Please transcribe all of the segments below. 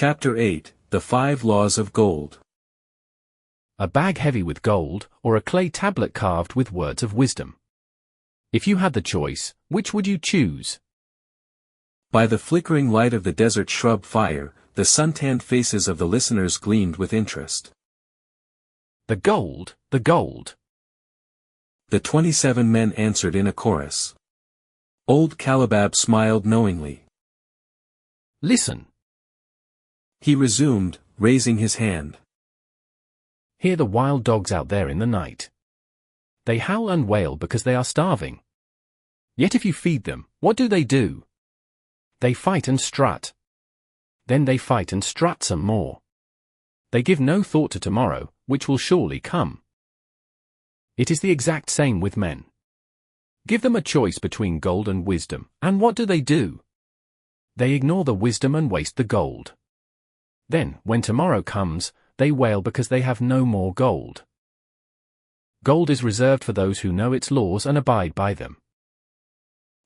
Chapter 8, The 5 Laws of Gold. A bag heavy with gold, or a clay tablet carved with words of wisdom. If you had the choice, which would you choose? By the flickering light of the desert shrub fire, the suntanned faces of the listeners gleamed with interest. The gold, the gold. The 27 men answered in a chorus. Old Calabab smiled knowingly. Listen. He resumed, raising his hand. Hear the wild dogs out there in the night. They howl and wail because they are starving. Yet if you feed them, what do? They fight and strut. Then they fight and strut some more. They give no thought to tomorrow, which will surely come. It is the exact same with men. Give them a choice between gold and wisdom, and what do? They ignore the wisdom and waste the gold. Then, when tomorrow comes, they wail because they have no more gold. Gold is reserved for those who know its laws and abide by them.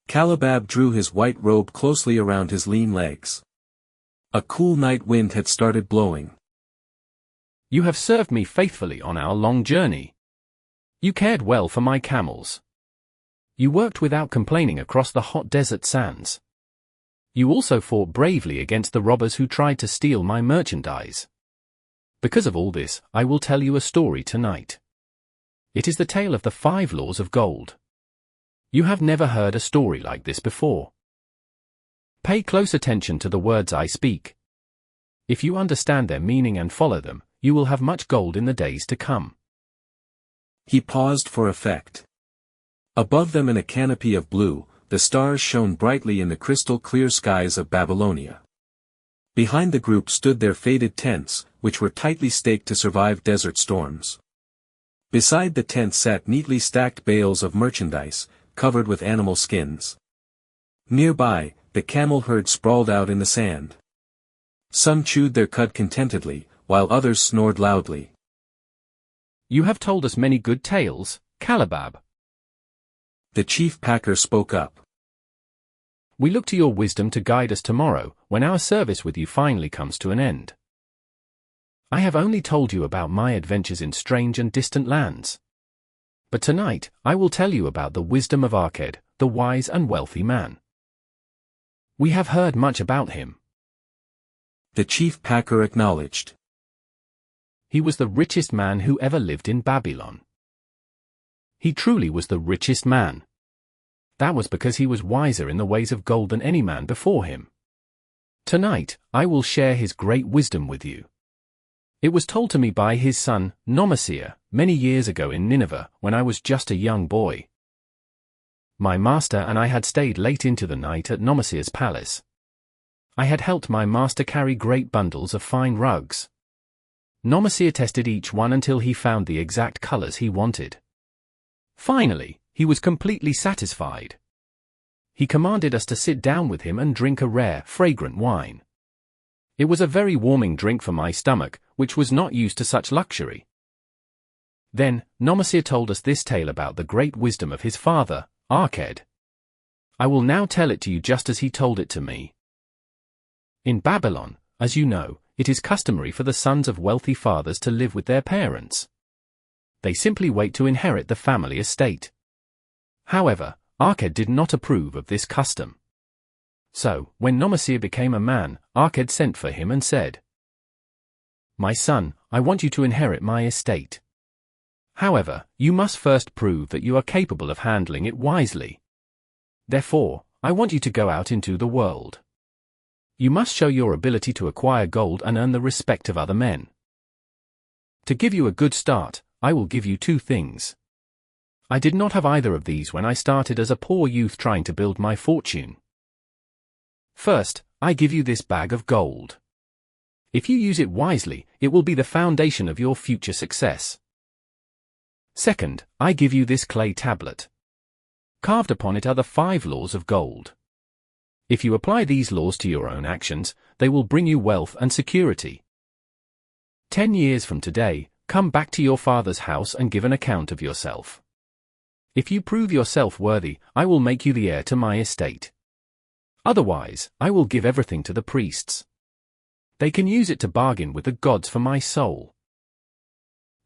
Calabab drew his white robe closely around his lean legs. A cool night wind had started blowing. You have served me faithfully on our long journey. You cared well for my camels. You worked without complaining across the hot desert sands. You also fought bravely against the robbers who tried to steal my merchandise. Because of all this, I will tell you a story tonight. It is the tale of the 5 laws of gold. You have never heard a story like this before. Pay close attention to the words I speak. If you understand their meaning and follow them, you will have much gold in the days to come. He paused for effect. Above them in a canopy of blue, the stars shone brightly in the crystal-clear skies of Babylonia. Behind the group stood their faded tents, which were tightly staked to survive desert storms. Beside the tents sat neatly stacked bales of merchandise, covered with animal skins. Nearby, the camel herd sprawled out in the sand. Some chewed their cud contentedly, while others snored loudly. You have told us many good tales, Calabab. The chief packer spoke up. We look to your wisdom to guide us tomorrow, when our service with you finally comes to an end. I have only told you about my adventures in strange and distant lands. But tonight, I will tell you about the wisdom of Arked, the wise and wealthy man. We have heard much about him. The chief packer acknowledged. He was the richest man who ever lived in Babylon. He truly was the richest man. That was because he was wiser in the ways of gold than any man before him. Tonight, I will share his great wisdom with you. It was told to me by his son, Nomesir, many years ago in Nineveh, when I was just a young boy. My master and I had stayed late into the night at Nomesir's palace. I had helped my master carry great bundles of fine rugs. Nomesir tested each one until he found the exact colors he wanted. Finally, he was completely satisfied. He commanded us to sit down with him and drink a rare, fragrant wine. It was a very warming drink for my stomach, which was not used to such luxury. Then, Nomesir told us this tale about the great wisdom of his father, Arked. I will now tell it to you just as he told it to me. In Babylon, as you know, it is customary for the sons of wealthy fathers to live with their parents. They simply wait to inherit the family estate. However, Arked did not approve of this custom. So, when Nomesir became a man, Arked sent for him and said, "My son, I want you to inherit my estate. However, you must first prove that you are capable of handling it wisely. Therefore, I want you to go out into the world. You must show your ability to acquire gold and earn the respect of other men. To give you a good start, I will give you 2 things. I did not have either of these when I started as a poor youth trying to build my fortune. First, I give you this bag of gold. If you use it wisely, it will be the foundation of your future success. Second, I give you this clay tablet. Carved upon it are the 5 laws of gold. If you apply these laws to your own actions, they will bring you wealth and security. 10 years from today, come back to your father's house and give an account of yourself. If you prove yourself worthy, I will make you the heir to my estate. Otherwise, I will give everything to the priests. They can use it to bargain with the gods for my soul.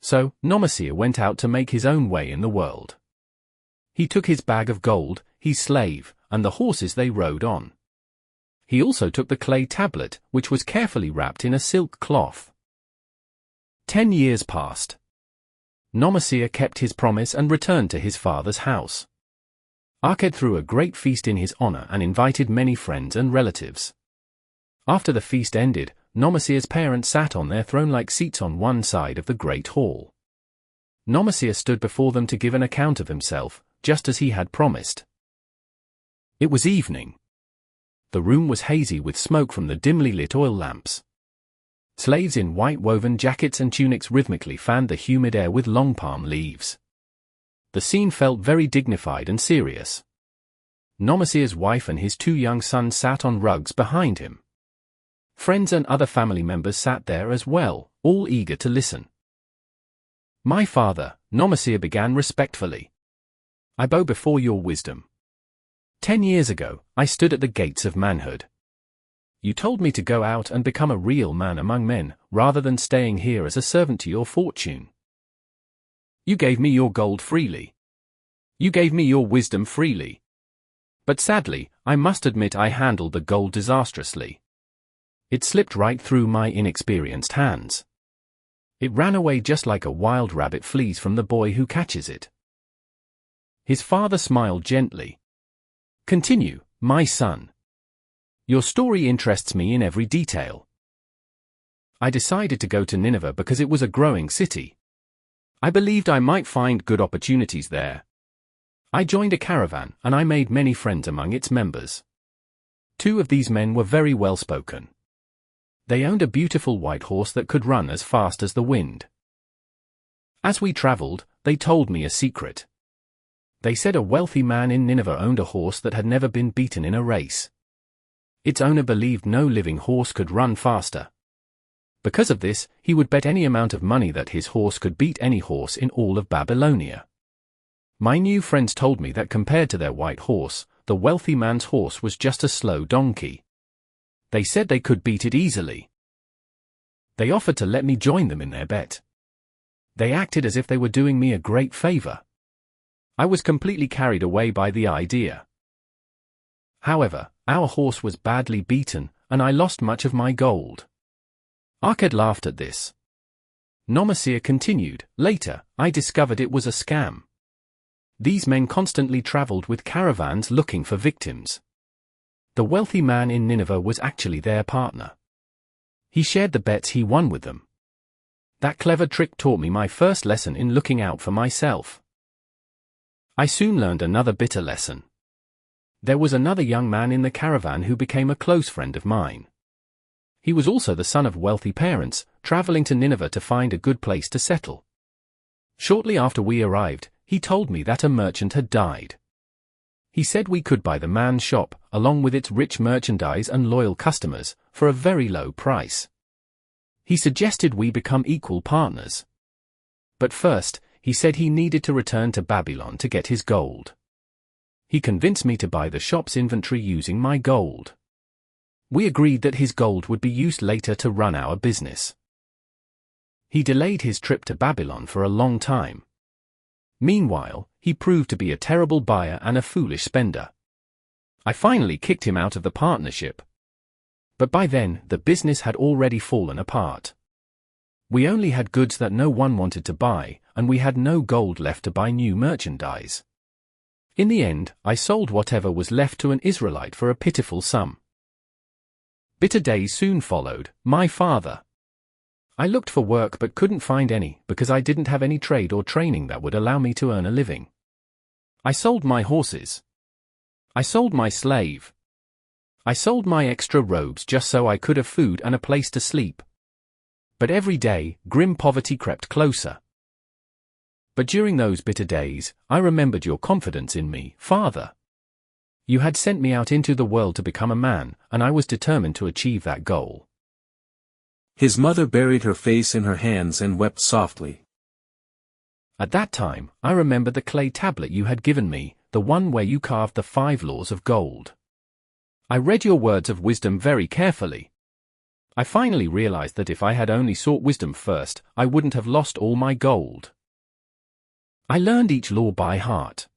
So, Nomasir went out to make his own way in the world. He took his bag of gold, his slave, and the horses they rode on. He also took the clay tablet, which was carefully wrapped in a silk cloth. 10 years passed. Nomasir kept his promise and returned to his father's house. Arked threw a great feast in his honor and invited many friends and relatives. After the feast ended, Nomasir's parents sat on their throne-like seats on one side of the great hall. Nomasir stood before them to give an account of himself, just as he had promised. It was evening. The room was hazy with smoke from the dimly lit oil lamps. Slaves in white woven jackets and tunics rhythmically fanned the humid air with long palm leaves. The scene felt very dignified and serious. Nomasir's wife and his 2 young sons sat on rugs behind him. Friends and other family members sat there as well, all eager to listen. "My father," Nomasir began respectfully. "I bow before your wisdom. 10 years ago, I stood at the gates of manhood. You told me to go out and become a real man among men, rather than staying here as a servant to your fortune. You gave me your gold freely. You gave me your wisdom freely. But sadly, I must admit I handled the gold disastrously. It slipped right through my inexperienced hands. It ran away just like a wild rabbit flees from the boy who catches it." His father smiled gently. "Continue, my son. Your story interests me in every detail. I decided to go to Nineveh because it was a growing city. I believed I might find good opportunities there. I joined a caravan and I made many friends among its members. 2 of these men were very well spoken. They owned a beautiful white horse that could run as fast as the wind. As we traveled, they told me a secret. They said a wealthy man in Nineveh owned a horse that had never been beaten in a race. Its owner believed no living horse could run faster. Because of this, he would bet any amount of money that his horse could beat any horse in all of Babylonia. My new friends told me that compared to their white horse, the wealthy man's horse was just a slow donkey. They said they could beat it easily. They offered to let me join them in their bet. They acted as if they were doing me a great favor. I was completely carried away by the idea. However, our horse was badly beaten, and I lost much of my gold." Arked laughed at this. Nomasir continued, "Later, I discovered it was a scam. These men constantly traveled with caravans looking for victims. The wealthy man in Nineveh was actually their partner. He shared the bets he won with them. That clever trick taught me my first lesson in looking out for myself. I soon learned another bitter lesson. There was another young man in the caravan who became a close friend of mine. He was also the son of wealthy parents, traveling to Nineveh to find a good place to settle. Shortly after we arrived, he told me that a merchant had died. He said we could buy the man's shop, along with its rich merchandise and loyal customers, for a very low price. He suggested we become equal partners. But first, he said he needed to return to Babylon to get his gold. He convinced me to buy the shop's inventory using my gold. We agreed that his gold would be used later to run our business. He delayed his trip to Babylon for a long time. Meanwhile, he proved to be a terrible buyer and a foolish spender. I finally kicked him out of the partnership. But by then, the business had already fallen apart. We only had goods that no one wanted to buy, and we had no gold left to buy new merchandise. In the end, I sold whatever was left to an Israelite for a pitiful sum. Bitter days soon followed, my father. I looked for work but couldn't find any because I didn't have any trade or training that would allow me to earn a living. I sold my horses. I sold my slave. I sold my extra robes just so I could have food and a place to sleep. But every day, grim poverty crept closer. But during those bitter days, I remembered your confidence in me, Father. You had sent me out into the world to become a man, and I was determined to achieve that goal. His mother buried her face in her hands and wept softly. At that time, I remembered the clay tablet you had given me, the one where you carved the 5 laws of gold. I read your words of wisdom very carefully. I finally realized that if I had only sought wisdom first, I wouldn't have lost all my gold. I learned each law by heart.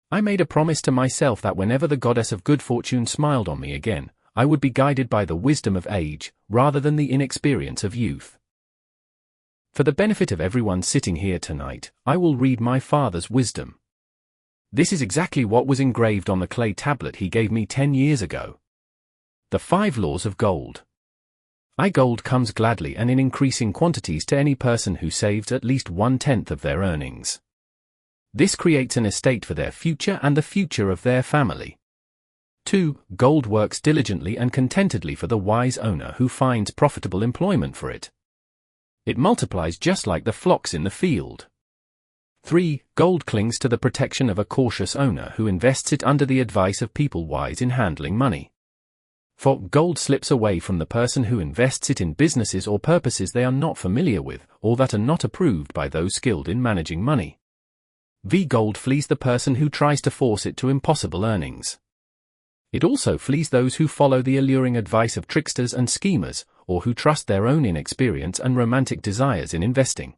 I made a promise to myself that whenever the goddess of good fortune smiled on me again, I would be guided by the wisdom of age, rather than the inexperience of youth. For the benefit of everyone sitting here tonight, I will read my father's wisdom. This is exactly what was engraved on the clay tablet he gave me 10 years ago. The 5 laws of gold. Gold comes gladly and in increasing quantities to any person who saves at least 1/10 of their earnings. This creates an estate for their future and the future of their family. 2. Gold works diligently and contentedly for the wise owner who finds profitable employment for it. It multiplies just like the flocks in the field. 3. Gold clings to the protection of a cautious owner who invests it under the advice of people wise in handling money. 4. Gold slips away from the person who invests it in businesses or purposes they are not familiar with, or that are not approved by those skilled in managing money. Gold flees the person who tries to force it to impossible earnings. It also flees those who follow the alluring advice of tricksters and schemers, or who trust their own inexperience and romantic desires in investing.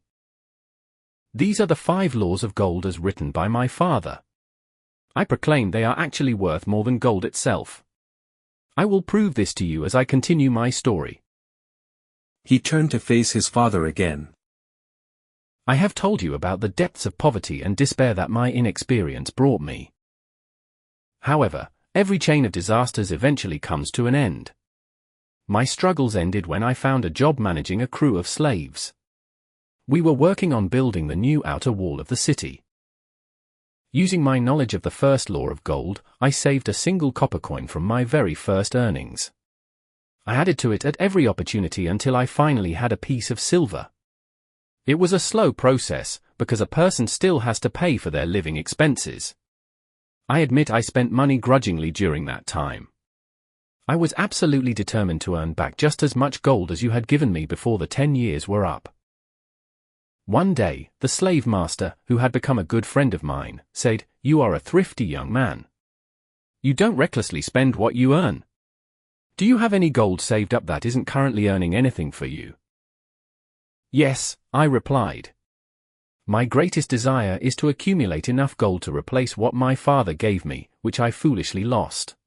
These are the 5 laws of gold as written by my father. I proclaim they are actually worth more than gold itself. I will prove this to you as I continue my story. He turned to face his father again. I have told you about the depths of poverty and despair that my inexperience brought me. However, every chain of disasters eventually comes to an end. My struggles ended when I found a job managing a crew of slaves. We were working on building the new outer wall of the city. Using my knowledge of the first law of gold, I saved a single copper coin from my very first earnings. I added to it at every opportunity until I finally had a piece of silver. It was a slow process, because a person still has to pay for their living expenses. I admit I spent money grudgingly during that time. I was absolutely determined to earn back just as much gold as you had given me before the 10 years were up. One day, the slave master, who had become a good friend of mine, said, "You are a thrifty young man. You don't recklessly spend what you earn. Do you have any gold saved up that isn't currently earning anything for you?" "Yes," I replied. "My greatest desire is to accumulate enough gold to replace what my father gave me, which I foolishly lost."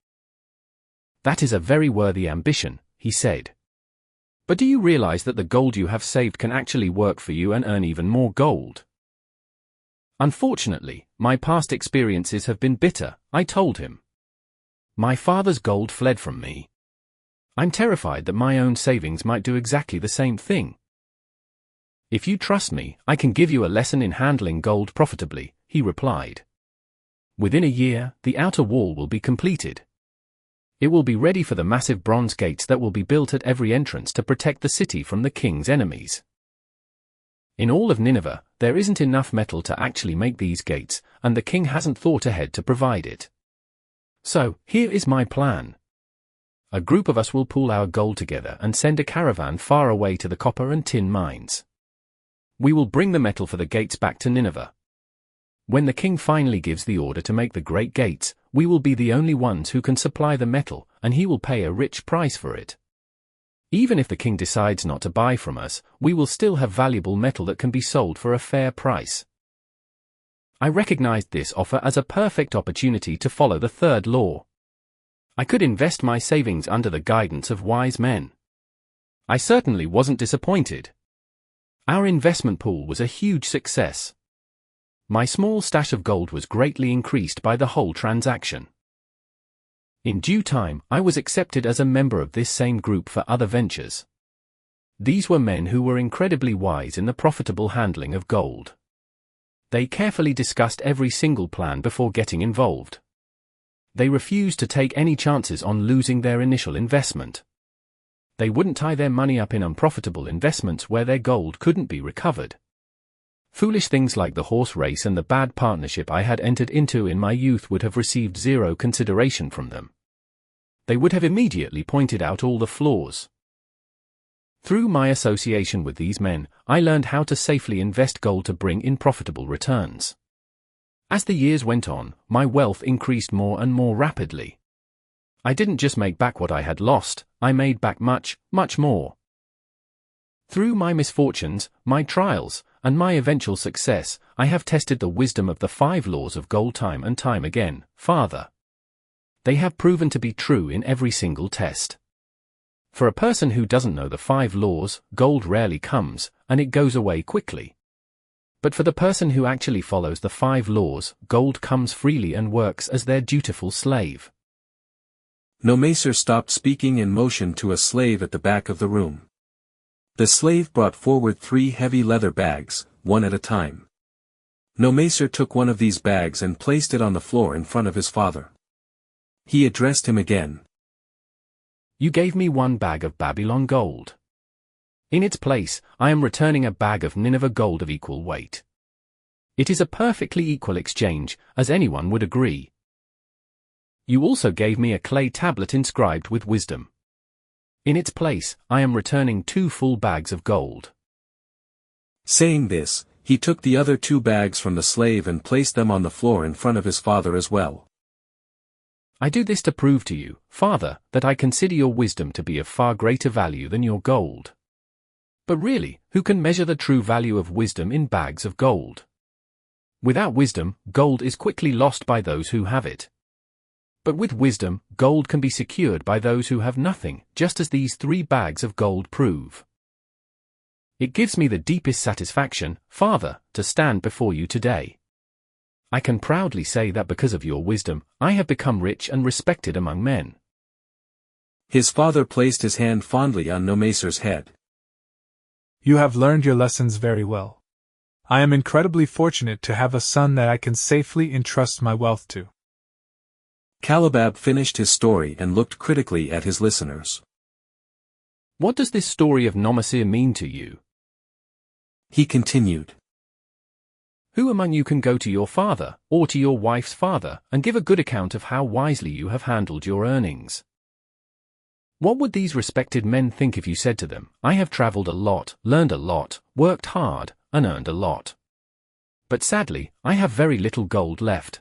"That is a very worthy ambition," he said. "But do you realize that the gold you have saved can actually work for you and earn even more gold?" "Unfortunately, my past experiences have been bitter," I told him. "My father's gold fled from me. I'm terrified that my own savings might do exactly the same thing." "If you trust me, I can give you a lesson in handling gold profitably," he replied. "Within a year, the outer wall will be completed. It will be ready for the massive bronze gates that will be built at every entrance to protect the city from the king's enemies. In all of Nineveh, there isn't enough metal to actually make these gates, and the king hasn't thought ahead to provide it. So, here is my plan. A group of us will pool our gold together and send a caravan far away to the copper and tin mines. We will bring the metal for the gates back to Nineveh. When the king finally gives the order to make the great gates, we will be the only ones who can supply the metal, and he will pay a rich price for it. Even if the king decides not to buy from us, we will still have valuable metal that can be sold for a fair price." I recognized this offer as a perfect opportunity to follow the 3rd law. I could invest my savings under the guidance of wise men. I certainly wasn't disappointed. Our investment pool was a huge success. My small stash of gold was greatly increased by the whole transaction. In due time, I was accepted as a member of this same group for other ventures. These were men who were incredibly wise in the profitable handling of gold. They carefully discussed every single plan before getting involved. They refused to take any chances on losing their initial investment. They wouldn't tie their money up in unprofitable investments where their gold couldn't be recovered. Foolish things like the horse race and the bad partnership I had entered into in my youth would have received zero consideration from them. They would have immediately pointed out all the flaws. Through my association with these men, I learned how to safely invest gold to bring in profitable returns. As the years went on, my wealth increased more and more rapidly. I didn't just make back what I had lost, I made back much, much more. Through my misfortunes, my trials, and my eventual success, I have tested the wisdom of the 5 laws of gold time and time again, Father. They have proven to be true in every single test. For a person who doesn't know the 5 laws, gold rarely comes, and it goes away quickly. But for the person who actually follows the 5 laws, gold comes freely and works as their dutiful slave. Nomacer stopped speaking and motioned to a slave at the back of the room. The slave brought forward 3 heavy leather bags, one at a time. Nomacer took one of these bags and placed it on the floor in front of his father. He addressed him again. You gave me 1 bag of Babylon gold. In its place, I am returning a bag of Nineveh gold of equal weight. It is a perfectly equal exchange, as anyone would agree. You also gave me a clay tablet inscribed with wisdom. In its place, I am returning 2 full bags of gold. Saying this, he took the other 2 bags from the slave and placed them on the floor in front of his father as well. I do this to prove to you, Father, that I consider your wisdom to be of far greater value than your gold. But really, who can measure the true value of wisdom in bags of gold? Without wisdom, gold is quickly lost by those who have it. But with wisdom, gold can be secured by those who have nothing, just as these 3 bags of gold prove. It gives me the deepest satisfaction, Father, to stand before you today. I can proudly say that because of your wisdom, I have become rich and respected among men. His father placed his hand fondly on Nomacer's head. You have learned your lessons very well. I am incredibly fortunate to have a son that I can safely entrust my wealth to. Calabab finished his story and looked critically at his listeners. What does this story of Nomacer mean to you? He continued. Who among you can go to your father, or to your wife's father, and give a good account of how wisely you have handled your earnings? What would these respected men think if you said to them, I have traveled a lot, learned a lot, worked hard, and earned a lot. But sadly, I have very little gold left.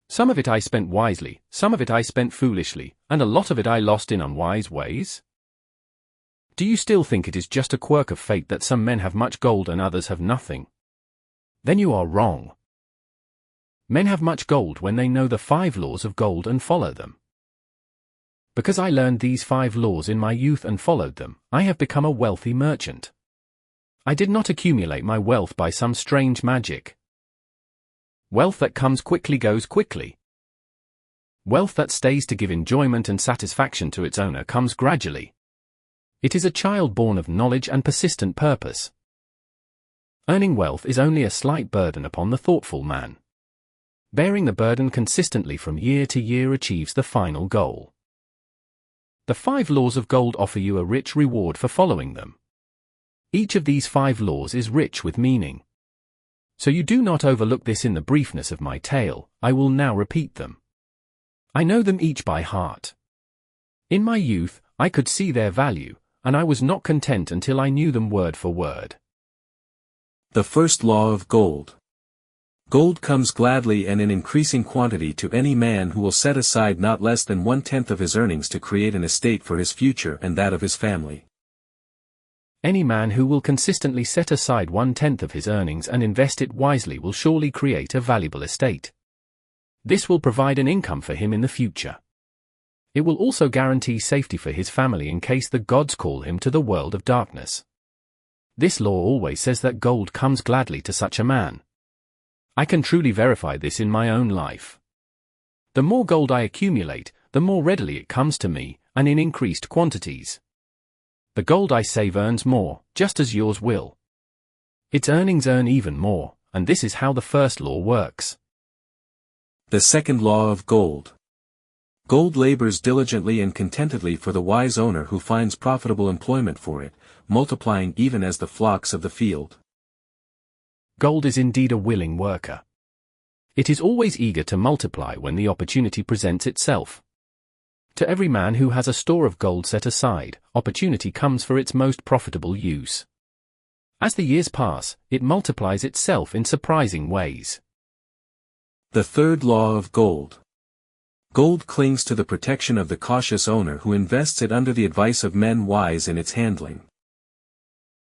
Some of it I spent wisely, some of it I spent foolishly, and a lot of it I lost in unwise ways? Do you still think it is just a quirk of fate that some men have much gold and others have nothing? Then you are wrong. Men have much gold when they know the 5 laws of gold and follow them. Because I learned these 5 laws in my youth and followed them, I have become a wealthy merchant. I did not accumulate my wealth by some strange magic. Wealth that comes quickly goes quickly. Wealth that stays to give enjoyment and satisfaction to its owner comes gradually. It is a child born of knowledge and persistent purpose. Earning wealth is only a slight burden upon the thoughtful man. Bearing the burden consistently from year to year achieves the final goal. The 5 laws of gold offer you a rich reward for following them. Each of these 5 laws is rich with meaning. So you do not overlook this in the briefness of my tale. I will now repeat them. I know them each by heart. In my youth, I could see their value, and I was not content until I knew them word for word. The first law of gold. Gold comes gladly and in increasing quantity to any man who will set aside not less than 1/10 of his earnings to create an estate for his future and that of his family. Any man who will consistently set aside 1/10 of his earnings and invest it wisely will surely create a valuable estate. This will provide an income for him in the future. It will also guarantee safety for his family in case the gods call him to the world of darkness. This law always says that gold comes gladly to such a man. I can truly verify this in my own life. The more gold I accumulate, the more readily it comes to me, and in increased quantities. The gold I save earns more, just as yours will. Its earnings earn even more, and this is how the first law works. The second law of gold. Gold labors diligently and contentedly for the wise owner who finds profitable employment for it, multiplying even as the flocks of the field. Gold is indeed a willing worker. It is always eager to multiply when the opportunity presents itself. To every man who has a store of gold set aside, opportunity comes for its most profitable use. As the years pass, it multiplies itself in surprising ways. The third law of gold. Gold clings to the protection of the cautious owner who invests it under the advice of men wise in its handling.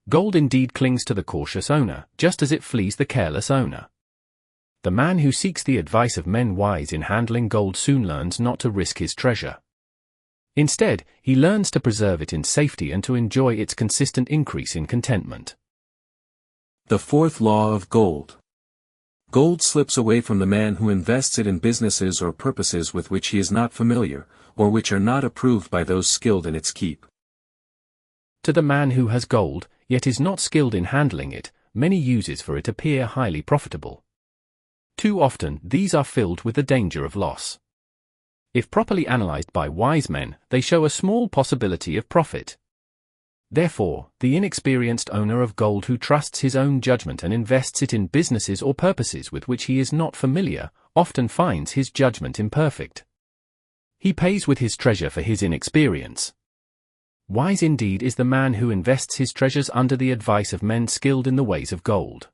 Gold indeed clings to the cautious owner, just as it flees the careless owner. The man who seeks the advice of men wise in handling gold soon learns not to risk his treasure. Instead, he learns to preserve it in safety and to enjoy its consistent increase in contentment. The fourth law of gold. Gold slips away from the man who invests it in businesses or purposes with which he is not familiar, or which are not approved by those skilled in its keep. To the man who has gold, yet is not skilled in handling it, many uses for it appear highly profitable. Too often, these are filled with the danger of loss. If properly analyzed by wise men, they show a small possibility of profit. Therefore, the inexperienced owner of gold who trusts his own judgment and invests it in businesses or purposes with which he is not familiar, often finds his judgment imperfect. He pays with his treasure for his inexperience. Wise indeed is the man who invests his treasures under the advice of men skilled in the ways of gold.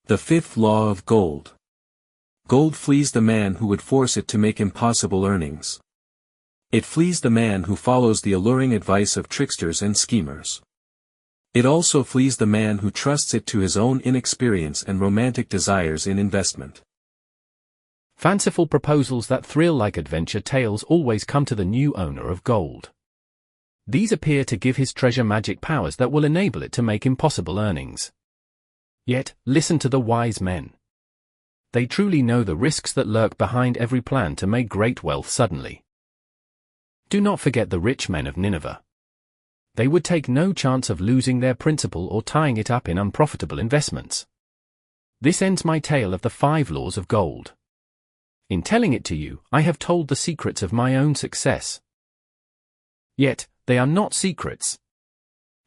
The fifth law of gold. Gold flees the man who would force it to make impossible earnings. It flees the man who follows the alluring advice of tricksters and schemers. It also flees the man who trusts it to his own inexperience and romantic desires in investment. Fanciful proposals that thrill like adventure tales always come to the new owner of gold. These appear to give his treasure magic powers that will enable it to make impossible earnings. Yet, listen to the wise men. They truly know the risks that lurk behind every plan to make great wealth suddenly. Do not forget the rich men of Nineveh. They would take no chance of losing their principal or tying it up in unprofitable investments. This ends my tale of the 5 laws of gold. In telling it to you, I have told the secrets of my own success. Yet, they are not secrets.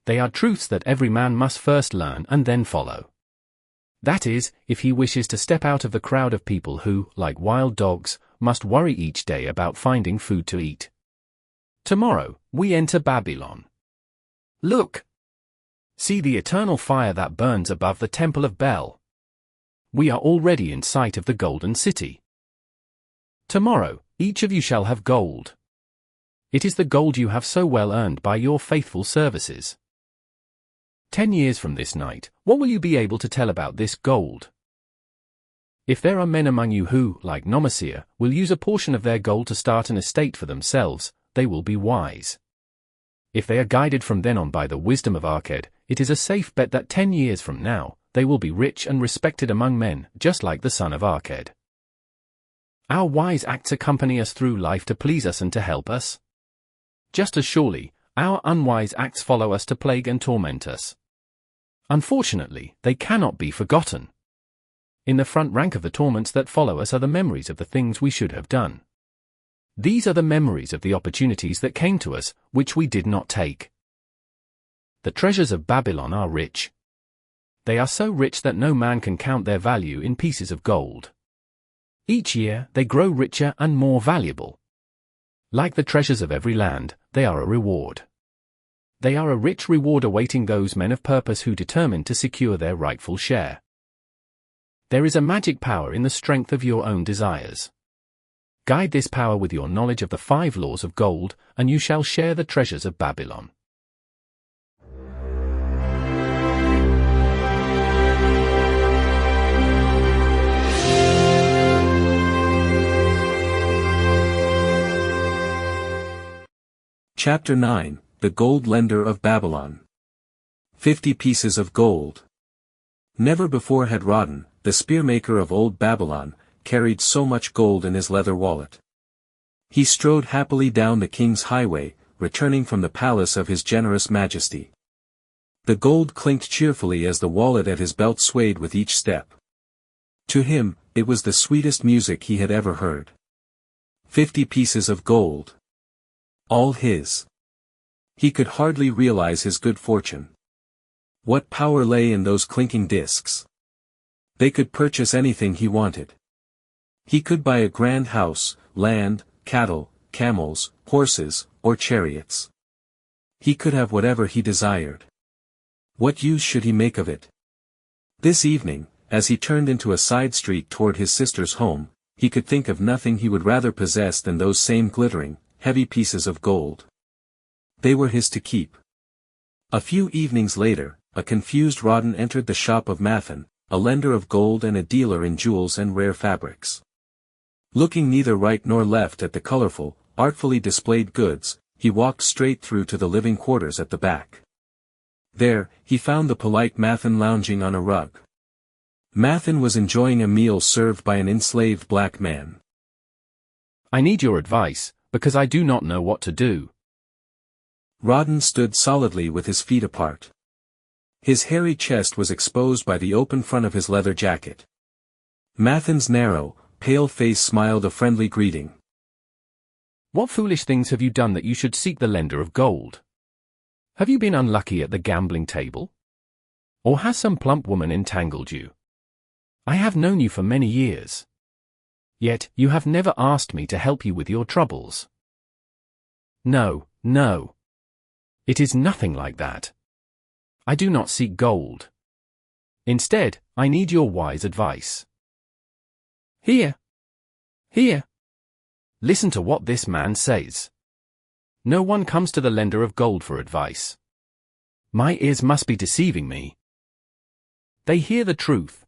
They are truths that every man must first learn and then follow. That is, if he wishes to step out of the crowd of people who, like wild dogs, must worry each day about finding food to eat. Tomorrow, we enter Babylon. Look! See the eternal fire that burns above the temple of Bel. We are already in sight of the golden city. Tomorrow, each of you shall have gold. It is the gold you have so well earned by your faithful services. 10 years from this night, what will you be able to tell about this gold? If there are men among you who, like Nomasir, will use a portion of their gold to start an estate for themselves, they will be wise. If they are guided from then on by the wisdom of Arked, it is a safe bet that 10 years from now, they will be rich and respected among men, just like the son of Arked. Our wise acts accompany us through life to please us and to help us. Just as surely, our unwise acts follow us to plague and torment us. Unfortunately, they cannot be forgotten. In the front rank of the torments that follow us are the memories of the things we should have done. These are the memories of the opportunities that came to us, which we did not take. The treasures of Babylon are rich. They are so rich that no man can count their value in pieces of gold. Each year, they grow richer and more valuable. Like the treasures of every land, they are a reward. They are a rich reward awaiting those men of purpose who determine to secure their rightful share. There is a magic power in the strength of your own desires. Guide this power with your knowledge of the 5 laws of gold, and you shall share the treasures of Babylon. Chapter 9, The Gold Lender of Babylon. 50 pieces of gold. Never before had Rodden, the spearmaker of old Babylon, carried so much gold in his leather wallet. He strode happily down the king's highway, returning from the palace of his generous majesty. The gold clinked cheerfully as the wallet at his belt swayed with each step. To him, it was the sweetest music he had ever heard. 50 pieces of gold. All his. He could hardly realize his good fortune. What power lay in those clinking discs? They could purchase anything he wanted. He could buy a grand house, land, cattle, camels, horses, or chariots. He could have whatever he desired. What use should he make of it? This evening, as he turned into a side street toward his sister's home, he could think of nothing he would rather possess than those same glittering, heavy pieces of gold. They were his to keep. A few evenings later, a confused Rawdon entered the shop of Mathan, a lender of gold and a dealer in jewels and rare fabrics. Looking neither right nor left at the colorful, artfully displayed goods, he walked straight through to the living quarters at the back. There, he found the polite Mathan lounging on a rug. Mathan was enjoying a meal served by an enslaved black man. "I need your advice, because I do not know what to do." Rawdon stood solidly with his feet apart. His hairy chest was exposed by the open front of his leather jacket. Mathan's narrow, pale face smiled a friendly greeting. "What foolish things have you done that you should seek the lender of gold? Have you been unlucky at the gambling table? Or has some plump woman entangled you? I have known you for many years. Yet, you have never asked me to help you with your troubles." "No, no. It is nothing like that. I do not seek gold. Instead, I need your wise advice." Here. Listen to what this man says. No one comes to the lender of gold for advice. My ears must be deceiving me. They hear the truth.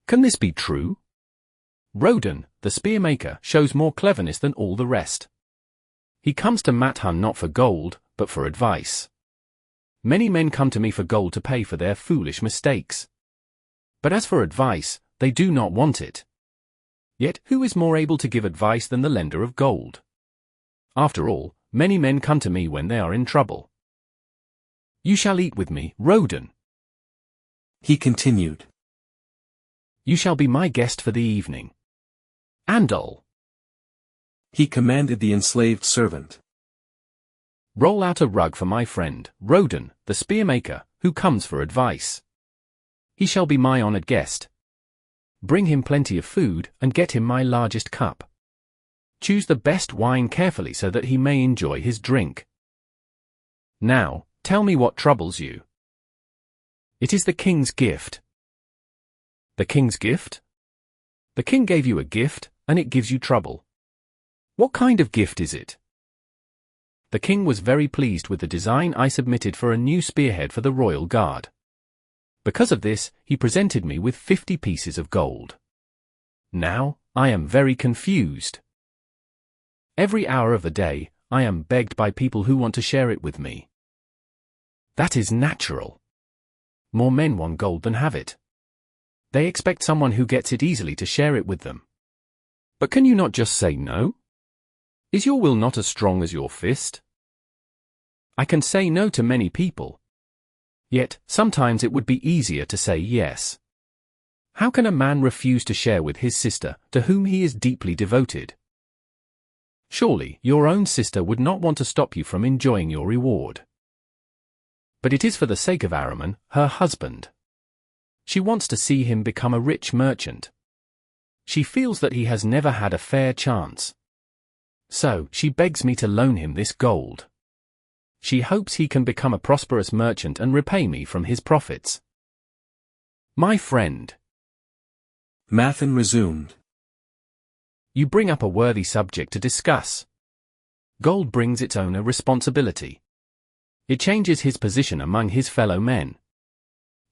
Can this be true? Rawdon, the spearmaker, shows more cleverness than all the rest. He comes to Mathan not for gold, but for advice. Many men come to me for gold to pay for their foolish mistakes. But as for advice, they do not want it. Yet who is more able to give advice than the lender of gold? After all, many men come to me when they are in trouble. You shall eat with me, Rawdon. He continued. You shall be my guest for the evening. Andal. He commanded the enslaved servant. Roll out a rug for my friend, Rawdon, the spearmaker, who comes for advice. He shall be my honored guest. Bring him plenty of food, and get him my largest cup. Choose the best wine carefully so that he may enjoy his drink. Now, tell me what troubles you. It is the king's gift. The king's gift? The king gave you a gift, and it gives you trouble. What kind of gift is it? The king was very pleased with the design I submitted for a new spearhead for the royal guard. Because of this, he presented me with 50 pieces of gold. Now, I am very confused. Every hour of the day, I am begged by people who want to share it with me. That is natural. More men want gold than have it. They expect someone who gets it easily to share it with them. But can you not just say no? Is your will not as strong as your fist? I can say no to many people. Yet, sometimes it would be easier to say yes. How can a man refuse to share with his sister, to whom he is deeply devoted? Surely, your own sister would not want to stop you from enjoying your reward. But it is for the sake of Ahriman, her husband. She wants to see him become a rich merchant. She feels that he has never had a fair chance. So, she begs me to loan him this gold. She hopes he can become a prosperous merchant and repay me from his profits. My friend. Mathan resumed. You bring up a worthy subject to discuss. Gold brings its owner responsibility. It changes his position among his fellow men.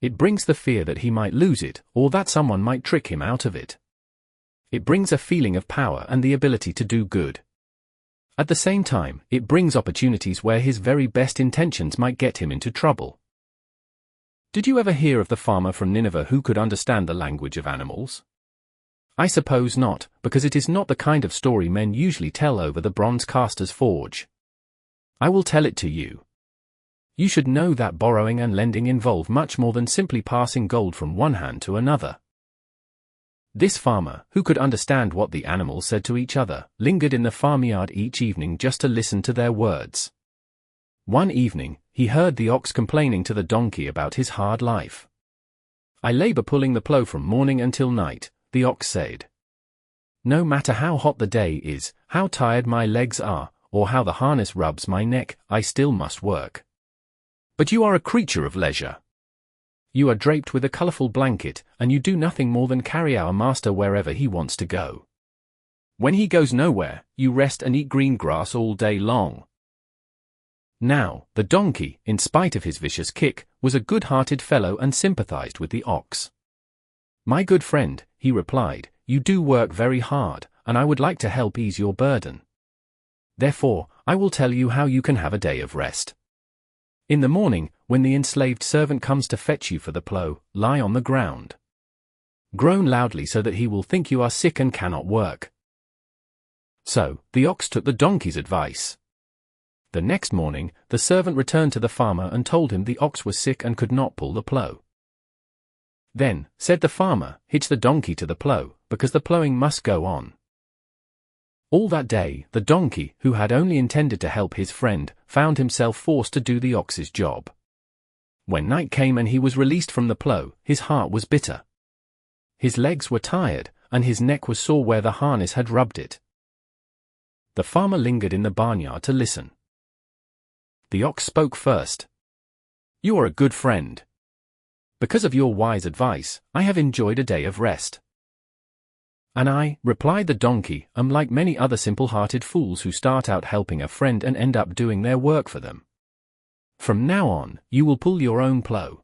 It brings the fear that he might lose it, or that someone might trick him out of it. It brings a feeling of power and the ability to do good. At the same time, it brings opportunities where his very best intentions might get him into trouble. Did you ever hear of the farmer from Nineveh who could understand the language of animals? I suppose not, because it is not the kind of story men usually tell over the bronze caster's forge. I will tell it to you. You should know that borrowing and lending involve much more than simply passing gold from one hand to another. This farmer, who could understand what the animals said to each other, lingered in the farmyard each evening just to listen to their words. One evening, he heard the ox complaining to the donkey about his hard life. I labor pulling the plough from morning until night, the ox said. No matter how hot the day is, how tired my legs are, or how the harness rubs my neck, I still must work. But you are a creature of leisure. you are draped with a colorful blanket, and you do nothing more than carry our master wherever he wants to go. When he goes nowhere, you rest and eat green grass all day long." Now, the donkey, in spite of his vicious kick, was a good-hearted fellow and sympathized with the ox. "My good friend," he replied, "you do work very hard, and I would like to help ease your burden. Therefore, I will tell you how you can have a day of rest. In the morning, when the enslaved servant comes to fetch you for the plough, lie on the ground. Groan loudly so that he will think you are sick and cannot work." So, the ox took the donkey's advice. The next morning, the servant returned to the farmer and told him the ox was sick and could not pull the plough. "Then," said the farmer, "hitch the donkey to the plough, because the ploughing must go on." All that day, the donkey, who had only intended to help his friend, found himself forced to do the ox's job. When night came and he was released from the plough, his heart was bitter. His legs were tired, and his neck was sore where the harness had rubbed it. The farmer lingered in the barnyard to listen. The ox spoke first. "You are a good friend. Because of your wise advice, I have enjoyed a day of rest." "And I," replied the donkey, "am like many other simple-hearted fools who start out helping a friend and end up doing their work for them. From now on, you will pull your own plough.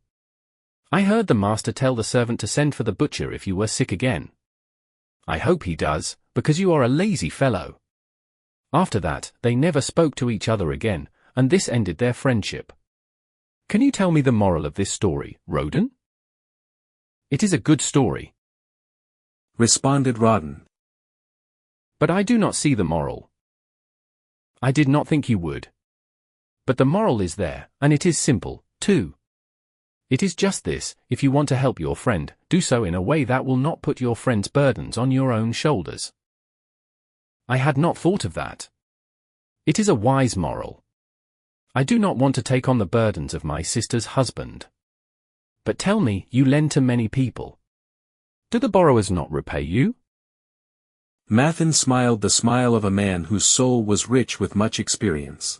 I heard the master tell the servant to send for the butcher if you were sick again. I hope he does, because you are a lazy fellow." After that, they never spoke to each other again, and this ended their friendship. Can you tell me the moral of this story, Roden? "It is a good story," responded Rodden. "but I do not see the moral." "I did not think you would. But the moral is there, and it is simple, too. It is just this: if you want to help your friend, do so in a way that will not put your friend's burdens on your own shoulders." "I had not thought of that. It is a wise moral. I do not want to take on the burdens of my sister's husband. But tell me, you lend to many people. Do the borrowers not repay you?" Mathan smiled the smile of a man whose soul was rich with much experience.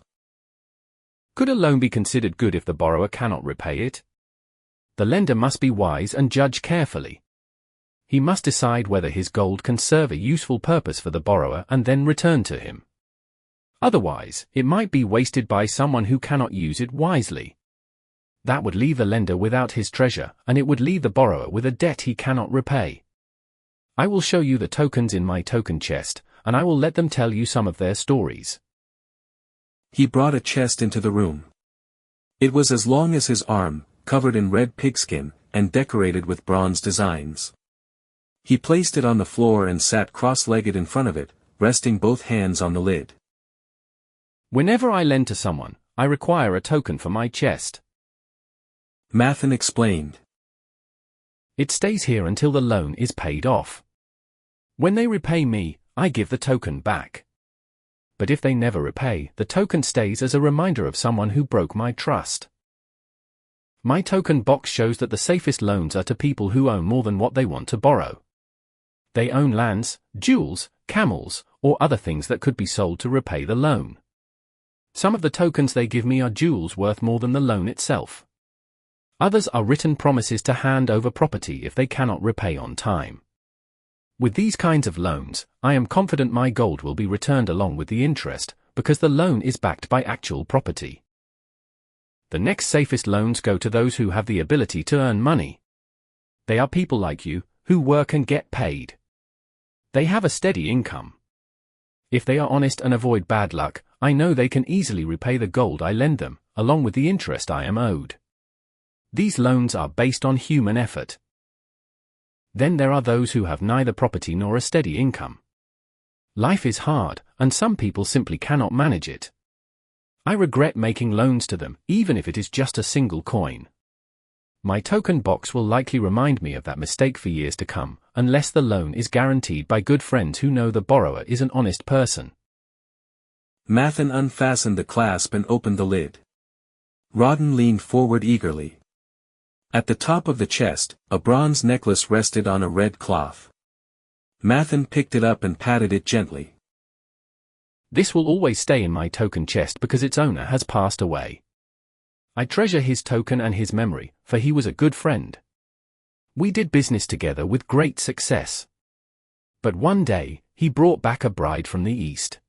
"Could a loan be considered good if the borrower cannot repay it? The lender must be wise and judge carefully. He must decide whether his gold can serve a useful purpose for the borrower and then return to him. Otherwise, it might be wasted by someone who cannot use it wisely. That would leave the lender without his treasure, and it would leave the borrower with a debt he cannot repay. I will show you the tokens in my token chest, and I will let them tell you some of their stories." He brought a chest into the room. It was as long as his arm, covered in red pigskin, and decorated with bronze designs. He placed it on the floor and sat cross-legged in front of it, resting both hands on the lid. "Whenever I lend to someone, I require a token for my chest," Mathan explained. "It stays here until the loan is paid off. When they repay me, I give the token back. But if they never repay, the token stays as a reminder of someone who broke my trust. My token box shows that the safest loans are to people who own more than what they want to borrow. They own lands, jewels, camels, or other things that could be sold to repay the loan. Some of the tokens they give me are jewels worth more than the loan itself. Others are written promises to hand over property if they cannot repay on time. With these kinds of loans, I am confident my gold will be returned along with the interest, because the loan is backed by actual property. The next safest loans go to those who have the ability to earn money. They are people like you, who work and get paid. They have a steady income. If they are honest and avoid bad luck, I know they can easily repay the gold I lend them, along with the interest I am owed. These loans are based on human effort. Then there are those who have neither property nor a steady income. Life is hard, and some people simply cannot manage it. I regret making loans to them, even if it is just a single coin. My token box will likely remind me of that mistake for years to come, unless the loan is guaranteed by good friends who know the borrower is an honest person." Mathan unfastened the clasp and opened the lid. Rodden leaned forward eagerly. At the top of the chest, a bronze necklace rested on a red cloth. Mathan picked it up and patted it gently. "This will always stay in my token chest because its owner has passed away. I treasure his token and his memory, for he was a good friend. We did business together with great success. But one day, he brought back a bride from the East.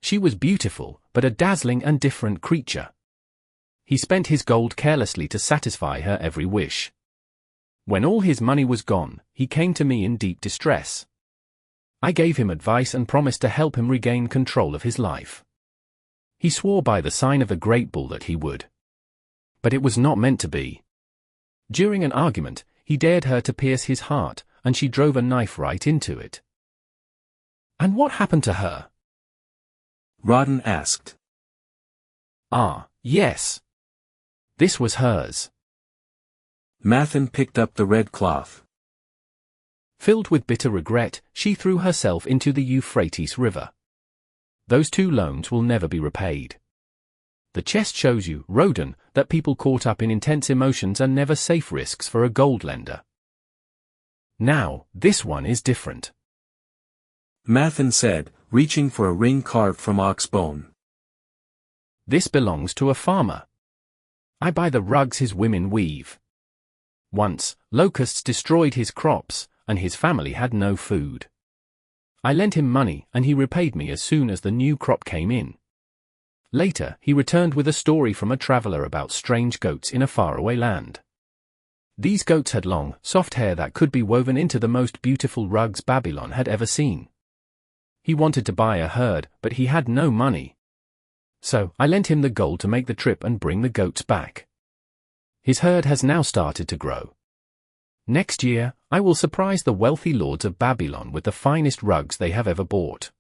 She was beautiful, but a dazzling and different creature. He spent his gold carelessly to satisfy her every wish. When all his money was gone, he came to me in deep distress. I gave him advice and promised to help him regain control of his life. He swore by the sign of the great bull that he would. But it was not meant to be. During an argument, he dared her to pierce his heart, and she drove a knife right into it. And what happened to her? Rawdon asked. Ah, yes. This was hers. Mathen picked up the red cloth. Filled with bitter regret, she threw herself into the Euphrates River. Those 2 loans will never be repaid. The chest shows you, Rawdon, that people caught up in intense emotions are never safe risks for a gold lender. Now, this one is different. Mathen said, reaching for a ring carved from ox bone. This belongs to a farmer. I buy the rugs his women weave. Once, locusts destroyed his crops, and his family had no food. I lent him money, and he repaid me as soon as the new crop came in. Later, he returned with a story from a traveler about strange goats in a faraway land. These goats had long, soft hair that could be woven into the most beautiful rugs Babylon had ever seen. He wanted to buy a herd, but he had no money. So, I lent him the gold to make the trip and bring the goats back. His herd has now started to grow. Next year, I will surprise the wealthy lords of Babylon with the finest rugs they have ever bought.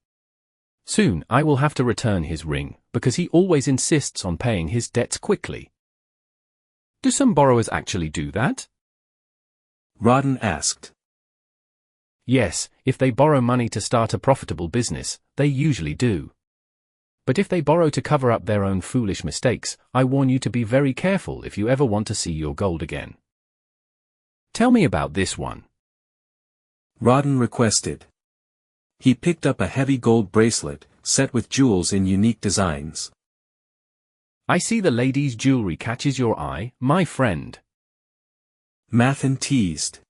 Soon, I will have to return his ring, because he always insists on paying his debts quickly. Do some borrowers actually do that? Rawdon asked. Yes, if they borrow money to start a profitable business, they usually do. But if they borrow to cover up their own foolish mistakes, I warn you to be very careful if you ever want to see your gold again. Tell me about this one. Rawdon requested. He picked up a heavy gold bracelet, set with jewels in unique designs. I see the lady's jewelry catches your eye, my friend. Mathen teased.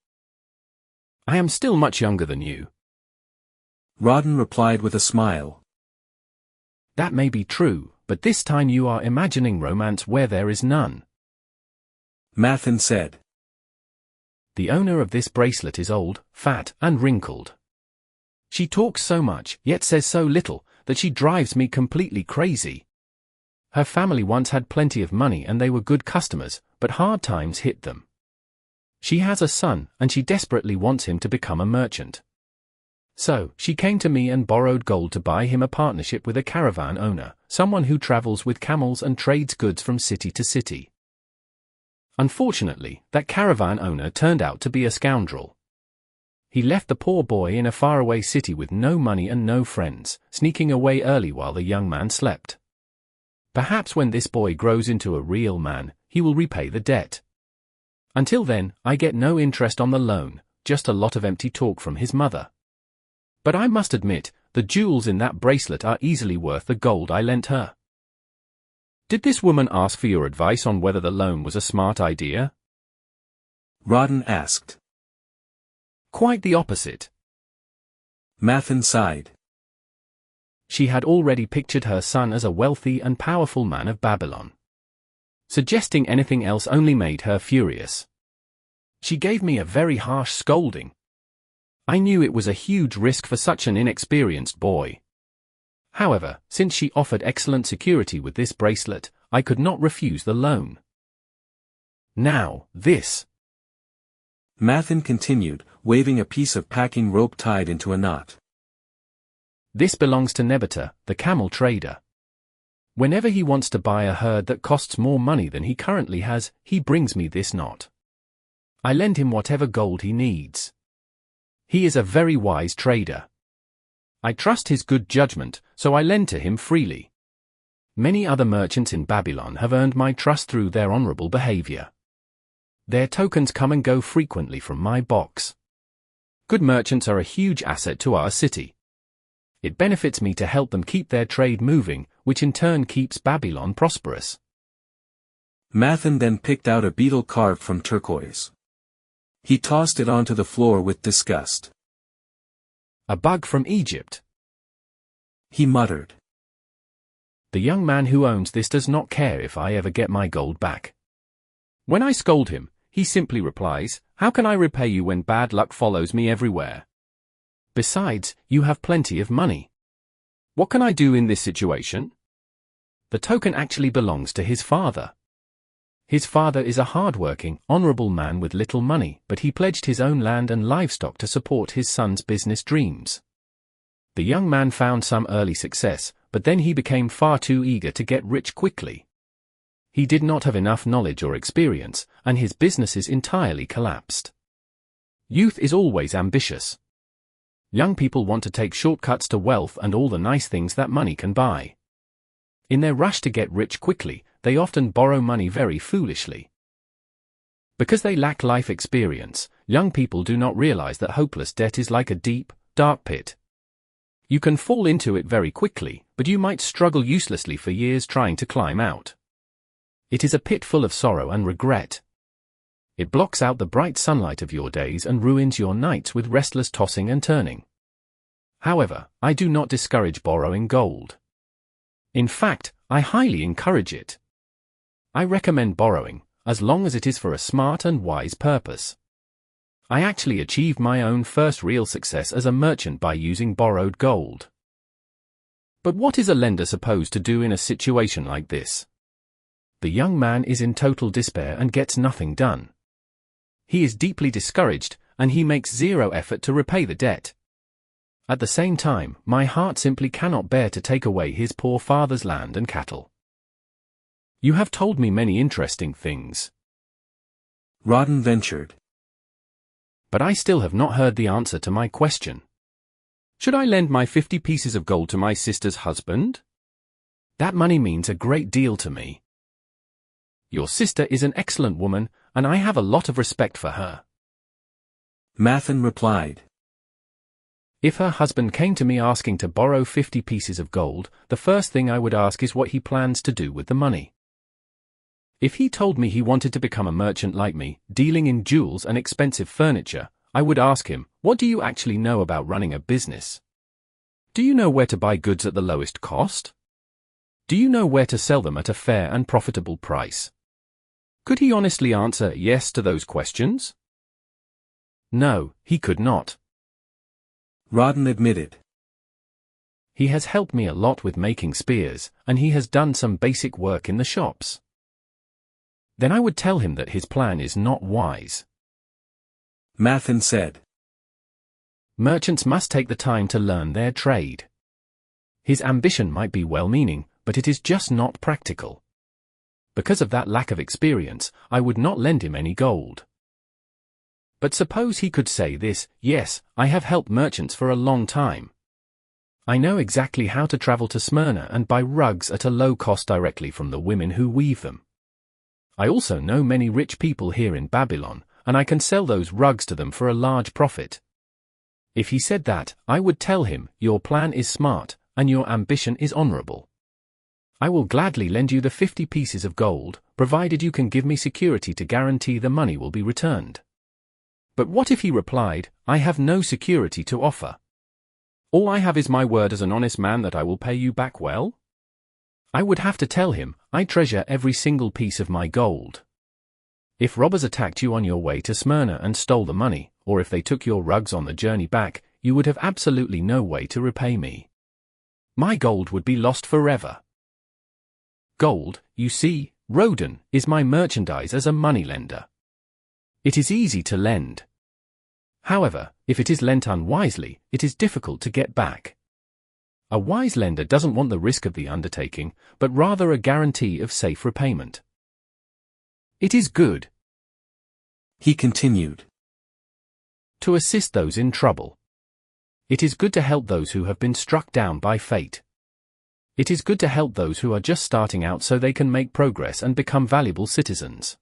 I am still much younger than you. Rawdon replied with a smile. That may be true, but this time you are imagining romance where there is none. Mathen said. The owner of this bracelet is old, fat, and wrinkled. She talks so much, yet says so little, that she drives me completely crazy. Her family once had plenty of money and they were good customers, but hard times hit them. She has a son, and she desperately wants him to become a merchant. So, she came to me and borrowed gold to buy him a partnership with a caravan owner, someone who travels with camels and trades goods from city to city. Unfortunately, that caravan owner turned out to be a scoundrel. He left the poor boy in a faraway city with no money and no friends, sneaking away early while the young man slept. Perhaps when this boy grows into a real man, he will repay the debt. Until then, I get no interest on the loan, just a lot of empty talk from his mother. But I must admit, the jewels in that bracelet are easily worth the gold I lent her. Did this woman ask for your advice on whether the loan was a smart idea? Rawdon asked. Quite the opposite. Mathen sighed. She had already pictured her son as a wealthy and powerful man of Babylon. Suggesting anything else only made her furious. She gave me a very harsh scolding. I knew it was a huge risk for such an inexperienced boy. However, since she offered excellent security with this bracelet, I could not refuse the loan. Now, this. Mathen continued, waving a piece of packing rope tied into a knot. This belongs to Nebatta, the camel trader. Whenever he wants to buy a herd that costs more money than he currently has, he brings me this knot. I lend him whatever gold he needs. He is a very wise trader. I trust his good judgment, so I lend to him freely. Many other merchants in Babylon have earned my trust through their honorable behavior. Their tokens come and go frequently from my box. Good merchants are a huge asset to our city. It benefits me to help them keep their trade moving, which in turn keeps Babylon prosperous. Mathan then picked out a beetle carved from turquoise. He tossed it onto the floor with disgust. A bug from Egypt, he muttered. The young man who owns this does not care if I ever get my gold back. When I scold him, he simply replies, "How can I repay you when bad luck follows me everywhere? Besides, you have plenty of money. What can I do in this situation?" The token actually belongs to his father. His father is a hard-working, honorable man with little money, but he pledged his own land and livestock to support his son's business dreams. The young man found some early success, but then he became far too eager to get rich quickly. He did not have enough knowledge or experience, and his businesses entirely collapsed. Youth is always ambitious. Young people want to take shortcuts to wealth and all the nice things that money can buy. In their rush to get rich quickly, they often borrow money very foolishly. Because they lack life experience, young people do not realize that hopeless debt is like a deep, dark pit. You can fall into it very quickly, but you might struggle uselessly for years trying to climb out. It is a pit full of sorrow and regret. It blocks out the bright sunlight of your days and ruins your nights with restless tossing and turning. However, I do not discourage borrowing gold. In fact, I highly encourage it. I recommend borrowing, as long as it is for a smart and wise purpose. I actually achieved my own first real success as a merchant by using borrowed gold. But what is a lender supposed to do in a situation like this? The young man is in total despair and gets nothing done. He is deeply discouraged, and he makes zero effort to repay the debt. At the same time, my heart simply cannot bear to take away his poor father's land and cattle. You have told me many interesting things, Rawdon ventured. but I still have not heard the answer to my question. Should I lend my 50 pieces of gold to my sister's husband? That money means a great deal to me. Your sister is an excellent woman, and I have a lot of respect for her. Mathan replied. If her husband came to me asking to borrow 50 pieces of gold, the first thing I would ask is what he plans to do with the money. If he told me he wanted to become a merchant like me, dealing in jewels and expensive furniture, I would ask him, what do you actually know about running a business? Do you know where to buy goods at the lowest cost? Do you know where to sell them at a fair and profitable price? Could he honestly answer yes to those questions? No, he could not. Rawdon admitted. He has helped me a lot with making spears, and he has done some basic work in the shops. Then I would tell him that his plan is not wise. Mathan said. Merchants must take the time to learn their trade. His ambition might be well-meaning, but it is just not practical. Because of that lack of experience, I would not lend him any gold. But suppose he could say this, yes, I have helped merchants for a long time. I know exactly how to travel to Smyrna and buy rugs at a low cost directly from the women who weave them. I also know many rich people here in Babylon, and I can sell those rugs to them for a large profit. If he said that, I would tell him, your plan is smart, and your ambition is honorable. I will gladly lend you the 50 pieces of gold, provided you can give me security to guarantee the money will be returned. But what if he replied, I have no security to offer? All I have is my word as an honest man that I will pay you back well? I would have to tell him, I treasure every single piece of my gold. If robbers attacked you on your way to Smyrna and stole the money, or if they took your rugs on the journey back, you would have absolutely no way to repay me. My gold would be lost forever. Gold, you see, Rawdon, is my merchandise as a moneylender. It is easy to lend. However, if it is lent unwisely, it is difficult to get back. A wise lender doesn't want the risk of the undertaking, but rather a guarantee of safe repayment. It is good, he continued, to assist those in trouble. It is good to help those who have been struck down by fate. It is good to help those who are just starting out so they can make progress and become valuable citizens.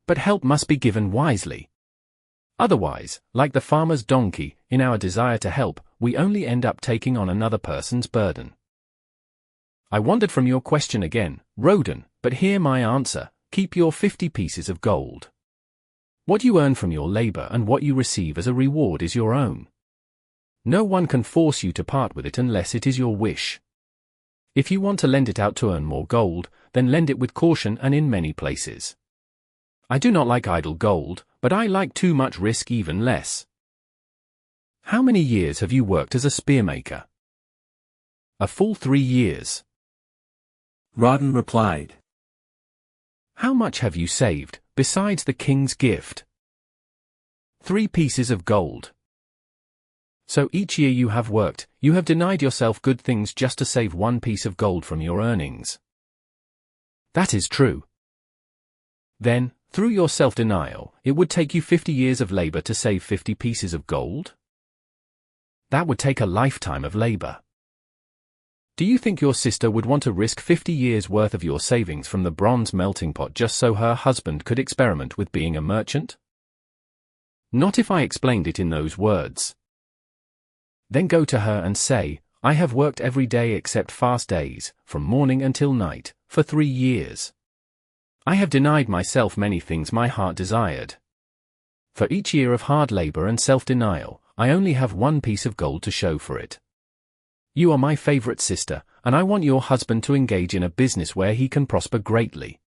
But help must be given wisely. Otherwise, like the farmer's donkey, in our desire to help, we only end up taking on another person's burden. I wandered from your question again, Rawdon, but hear my answer. keep your 50 pieces of gold. What you earn from your labor and what you receive as a reward is your own. No one can force you to part with it unless it is your wish. If you want to lend it out to earn more gold, then lend it with caution and in many places. I do not like idle gold, but I like too much risk even less. How many years have you worked as a spearmaker? A full 3 years. Rawdon replied. How much have you saved, besides the king's gift? 3 pieces of gold. So each year you have worked, you have denied yourself good things just to save 1 piece of gold from your earnings. That is true. Then, through your self-denial, it would take you 50 years of labor to save 50 pieces of gold? That would take a lifetime of labor. Do you think your sister would want to risk 50 years' worth of your savings from the bronze melting pot just so her husband could experiment with being a merchant? Not if I explained it in those words. Then go to her and say, I have worked every day except fast days, from morning until night, for 3 years. I have denied myself many things my heart desired. For each year of hard labor and self-denial, I only have 1 piece of gold to show for it. You are my favorite sister, and I want your husband to engage in a business where he can prosper greatly.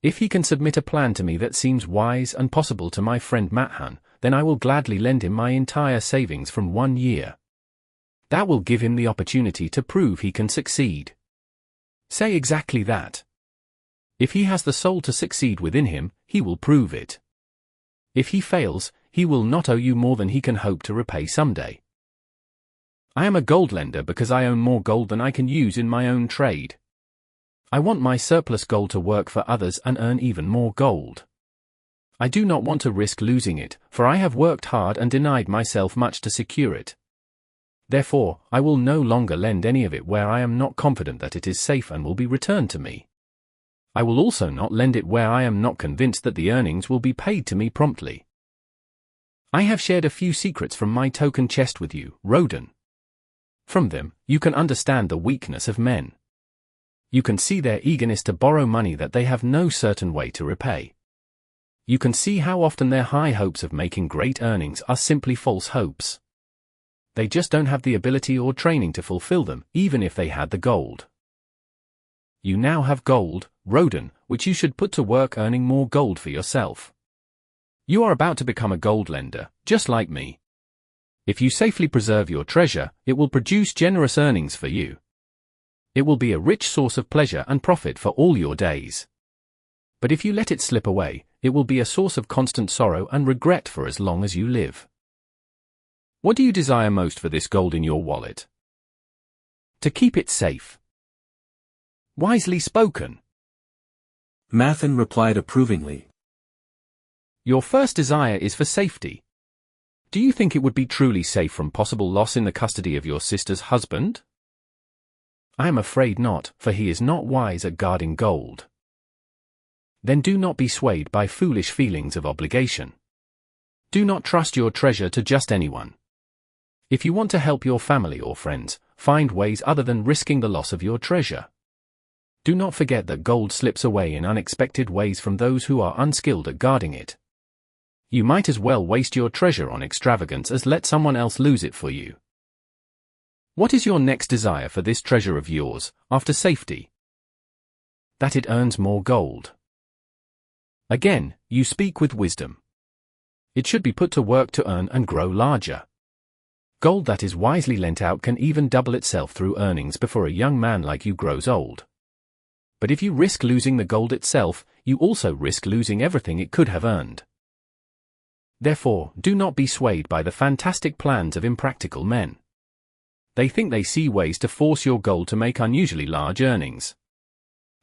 If he can submit a plan to me that seems wise and possible to my friend Mathan, then I will gladly lend him my entire savings from 1 year. That will give him the opportunity to prove he can succeed. Say exactly that. If he has the soul to succeed within him, he will prove it. If he fails, he will not owe you more than he can hope to repay someday. I am a gold lender because I own more gold than I can use in my own trade. I want my surplus gold to work for others and earn even more gold. I do not want to risk losing it, for I have worked hard and denied myself much to secure it. Therefore, I will no longer lend any of it where I am not confident that it is safe and will be returned to me. I will also not lend it where I am not convinced that the earnings will be paid to me promptly. I have shared a few secrets from my token chest with you, Rawdon. From them, you can understand the weakness of men. You can see their eagerness to borrow money that they have no certain way to repay. You can see how often their high hopes of making great earnings are simply false hopes. They just don't have the ability or training to fulfill them, even if they had the gold. You now have gold, Rawdon, which you should put to work earning more gold for yourself. You are about to become a gold lender, just like me. If you safely preserve your treasure, it will produce generous earnings for you. It will be a rich source of pleasure and profit for all your days. But if you let it slip away, it will be a source of constant sorrow and regret for as long as you live. What do you desire most for this gold in your wallet? To keep it safe. Wisely spoken. Mathan replied approvingly. Your first desire is for safety. Do you think it would be truly safe from possible loss in the custody of your sister's husband? I am afraid not, for he is not wise at guarding gold. Then do not be swayed by foolish feelings of obligation. Do not trust your treasure to just anyone. If you want to help your family or friends, find ways other than risking the loss of your treasure. Do not forget that gold slips away in unexpected ways from those who are unskilled at guarding it. You might as well waste your treasure on extravagance as let someone else lose it for you. What is your next desire for this treasure of yours, after safety? That it earns more gold. Again, you speak with wisdom. It should be put to work to earn and grow larger. Gold that is wisely lent out can even double itself through earnings before a young man like you grows old. But if you risk losing the gold itself, you also risk losing everything it could have earned. Therefore, do not be swayed by the fantastic plans of impractical men. They think they see ways to force your gold to make unusually large earnings.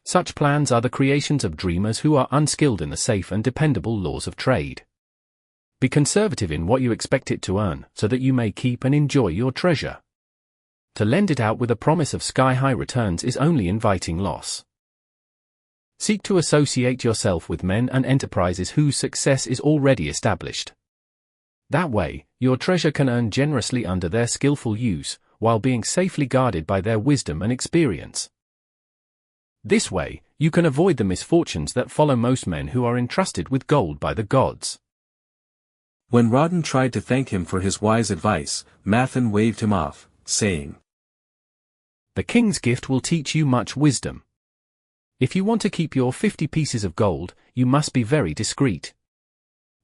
Such plans are the creations of dreamers who are unskilled in the safe and dependable laws of trade. Be conservative in what you expect it to earn, so that you may keep and enjoy your treasure. To lend it out with a promise of sky-high returns is only inviting loss. Seek to associate yourself with men and enterprises whose success is already established. That way, your treasure can earn generously under their skillful use, while being safely guarded by their wisdom and experience. This way, You can avoid the misfortunes that follow most men who are entrusted with gold by the gods. When Rawdon tried to thank him for his wise advice, Mathan waved him off, saying, The king's gift will teach you much wisdom. If you want to keep your 50 pieces of gold, you must be very discreet.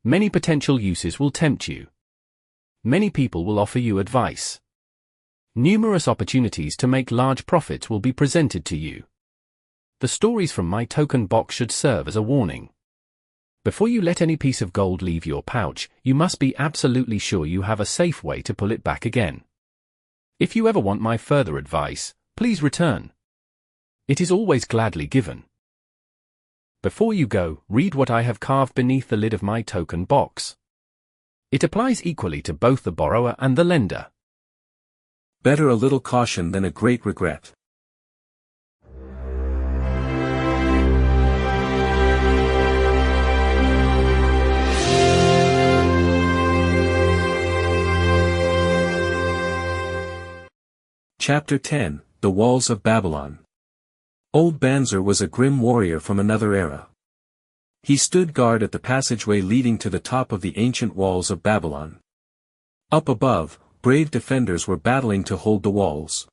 Many potential uses will tempt you. Many people will offer you advice. Numerous opportunities to make large profits will be presented to you. The stories from my token box should serve as a warning. Before you let any piece of gold leave your pouch, you must be absolutely sure you have a safe way to pull it back again. If you ever want my further advice, please return. It is always gladly given. Before you go, read what I have carved beneath the lid of my token box. It applies equally to both the borrower and the lender. Better a little caution than a great regret. Chapter 10, The Walls of Babylon. Old Banzer was a grim warrior from another era. He stood guard at the passageway leading to the top of the ancient walls of Babylon. Up above, brave defenders were battling to hold the walls.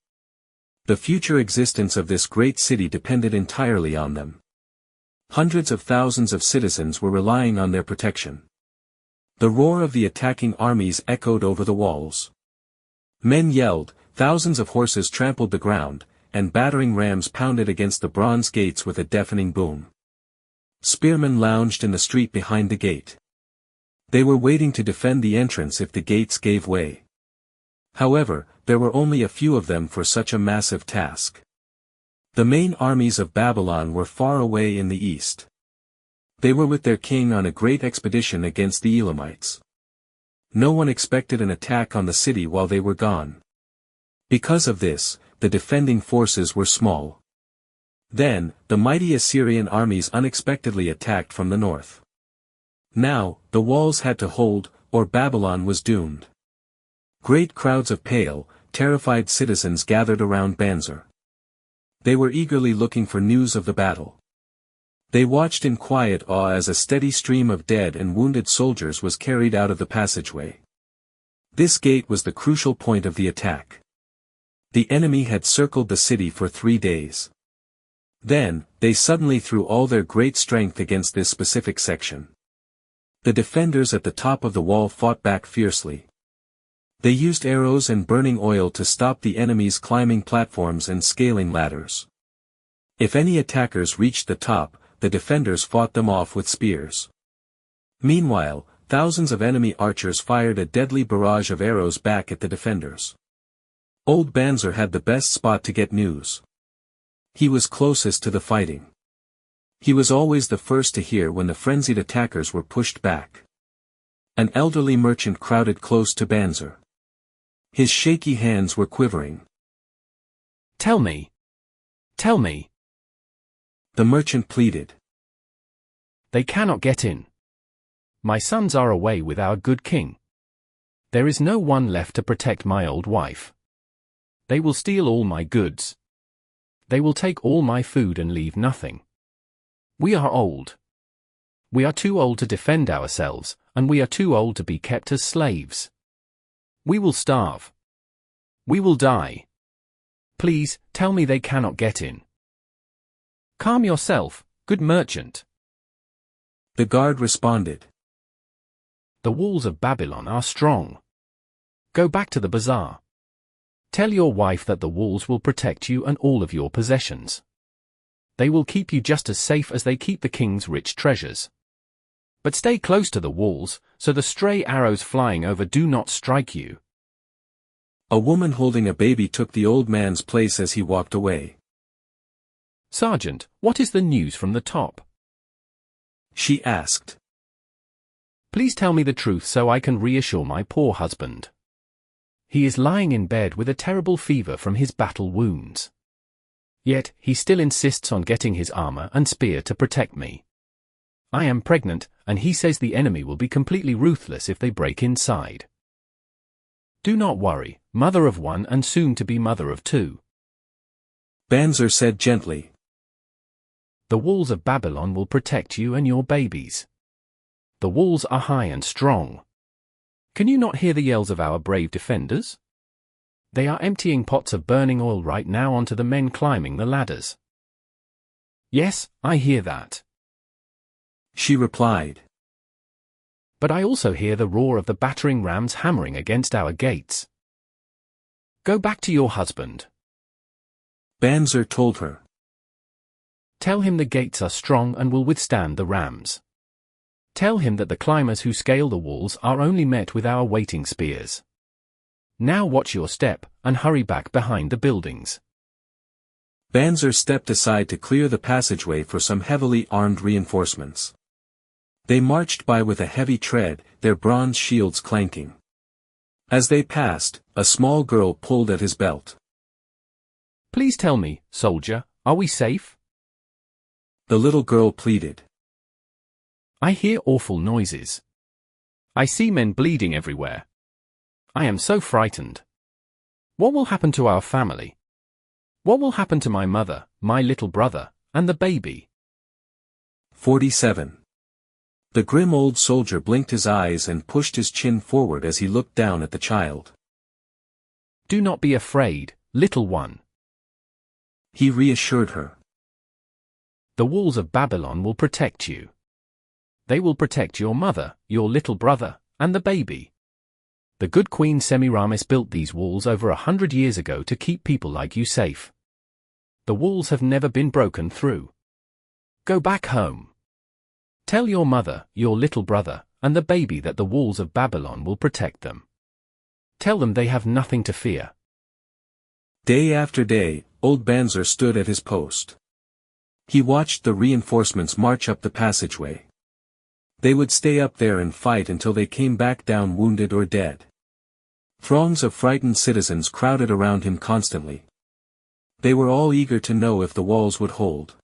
The future existence of this great city depended entirely on them. Hundreds of thousands of citizens were relying on their protection. The roar of the attacking armies echoed over the walls. Men yelled, thousands of horses trampled the ground, and battering rams pounded against the bronze gates with a deafening boom. Spearmen lounged in the street behind the gate. They were waiting to defend the entrance if the gates gave way. However, there were only a few of them for such a massive task. The main armies of Babylon were far away in the east. They were with their king on a great expedition against the Elamites. No one expected an attack on the city while they were gone. Because of this, the defending forces were small. Then, the mighty Assyrian armies unexpectedly attacked from the north. Now, the walls had to hold, or Babylon was doomed. Great crowds of pale, terrified citizens gathered around Banzer. They were eagerly looking for news of the battle. They watched in quiet awe as a steady stream of dead and wounded soldiers was carried out of the passageway. This gate was the crucial point of the attack. The enemy had circled the city for 3 days. Then, they suddenly threw all their great strength against this specific section. The defenders at the top of the wall fought back fiercely. They used arrows and burning oil to stop the enemy's climbing platforms and scaling ladders. If any attackers reached the top, the defenders fought them off with spears. Meanwhile, thousands of enemy archers fired a deadly barrage of arrows back at the defenders. Old Banzer had the best spot to get news. He was closest to the fighting. He was always the first to hear when the frenzied attackers were pushed back. An elderly merchant crowded close to Banzer. His shaky hands were quivering. Tell me. Tell me. The merchant pleaded. They cannot get in. My sons are away with our good king. There is no one left to protect my old wife. They will steal all my goods. They will take all my food and leave nothing. We are old. We are too old to defend ourselves, and we are too old to be kept as slaves. We will starve. We will die. Please, tell me they cannot get in. Calm yourself, good merchant. The guard responded. The walls of Babylon are strong. Go back to the bazaar. Tell your wife that the walls will protect you and all of your possessions. They will keep you just as safe as they keep the king's rich treasures. But stay close to the walls, so the stray arrows flying over do not strike you. A woman holding a baby took the old man's place as he walked away. Sergeant, what is the news from the top? She asked. Please tell me the truth so I can reassure my poor husband. He is lying in bed with a terrible fever from his battle wounds. Yet, he still insists on getting his armor and spear to protect me. I am pregnant, and he says the enemy will be completely ruthless if they break inside. Do not worry, mother of one and soon to be mother of two. Banzer said gently. The walls of Babylon will protect you and your babies. The walls are high and strong. Can you not hear the yells of our brave defenders? They are emptying pots of burning oil right now onto the men climbing the ladders. Yes, I hear that, she replied. but I also hear the roar of the battering rams hammering against our gates. Go back to your husband. Banzer told her. Tell him the gates are strong and will withstand the rams. Tell him that the climbers who scale the walls are only met with our waiting spears. Now watch your step, and hurry back behind the buildings. Banzer stepped aside to clear the passageway for some heavily armed reinforcements. They marched by with a heavy tread, their bronze shields clanking. As they passed, a small girl pulled at his belt. Please tell me, soldier, are we safe? The little girl pleaded. I hear awful noises. I see men bleeding everywhere. I am so frightened. What will happen to our family? What will happen to my mother, my little brother, and the baby? 47. The grim old soldier blinked his eyes and pushed his chin forward as he looked down at the child. Do not be afraid, little one. He reassured her. The walls of Babylon will protect you. They will protect your mother, your little brother, and the baby. The good Queen Semiramis built these walls over 100 years ago to keep people like you safe. The walls have never been broken through. Go back home. Tell your mother, your little brother, and the baby that the walls of Babylon will protect them. Tell them they have nothing to fear. Day after day, old Banzer stood at his post. He watched the reinforcements march up the passageway. They would stay up there and fight until they came back down wounded or dead. Throngs of frightened citizens crowded around him constantly. They were all eager to know if the walls would hold.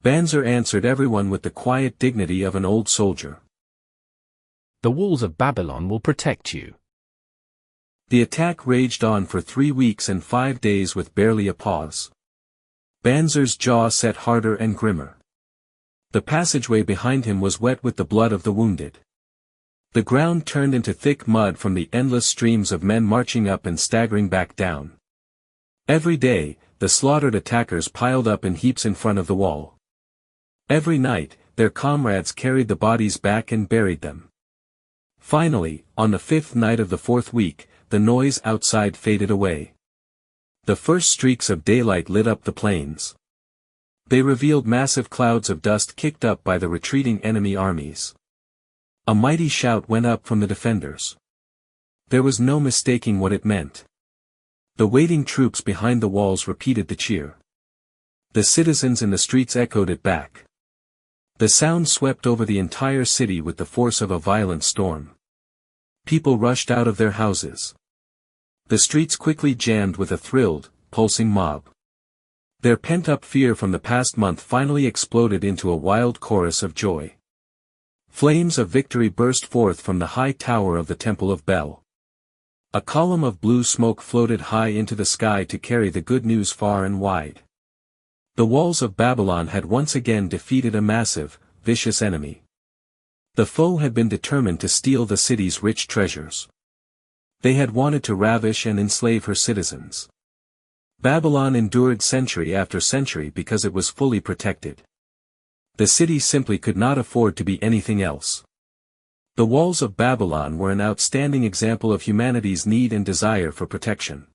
Banzer answered everyone with the quiet dignity of an old soldier. The walls of Babylon will protect you. The attack raged on for 3 weeks and 5 days with barely a pause. Banzer's jaw set harder and grimmer. The passageway behind him was wet with the blood of the wounded. The ground turned into thick mud from the endless streams of men marching up and staggering back down. Every day, the slaughtered attackers piled up in heaps in front of the wall. Every night, their comrades carried the bodies back and buried them. Finally, on the 5th night of the 4th week, the noise outside faded away. The first streaks of daylight lit up the plains. They revealed massive clouds of dust kicked up by the retreating enemy armies. A mighty shout went up from the defenders. There was no mistaking what it meant. The waiting troops behind the walls repeated the cheer. The citizens in the streets echoed it back. The sound swept over the entire city with the force of a violent storm. People rushed out of their houses. The streets quickly jammed with a thrilled, pulsing mob. Their pent-up fear from the past month finally exploded into a wild chorus of joy. Flames of victory burst forth from the high tower of the Temple of Bel. A column of blue smoke floated high into the sky to carry the good news far and wide. The walls of Babylon had once again defeated a massive, vicious enemy. The foe had been determined to steal the city's rich treasures. They had wanted to ravish and enslave her citizens. Babylon endured century after century because it was fully protected. The city simply could not afford to be anything else. The walls of Babylon were an outstanding example of humanity's need and desire for protection.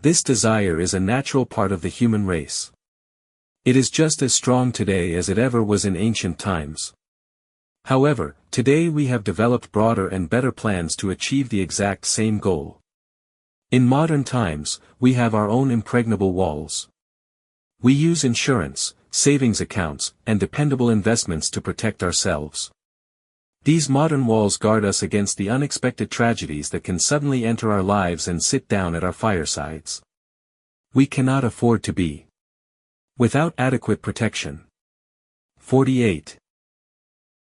This desire is a natural part of the human race. It is just as strong today as it ever was in ancient times. However, today we have developed broader and better plans to achieve the exact same goal. In modern times, we have our own impregnable walls. We use insurance, savings accounts, and dependable investments to protect ourselves. These modern walls guard us against the unexpected tragedies that can suddenly enter our lives and sit down at our firesides. We cannot afford to be without adequate protection. 48.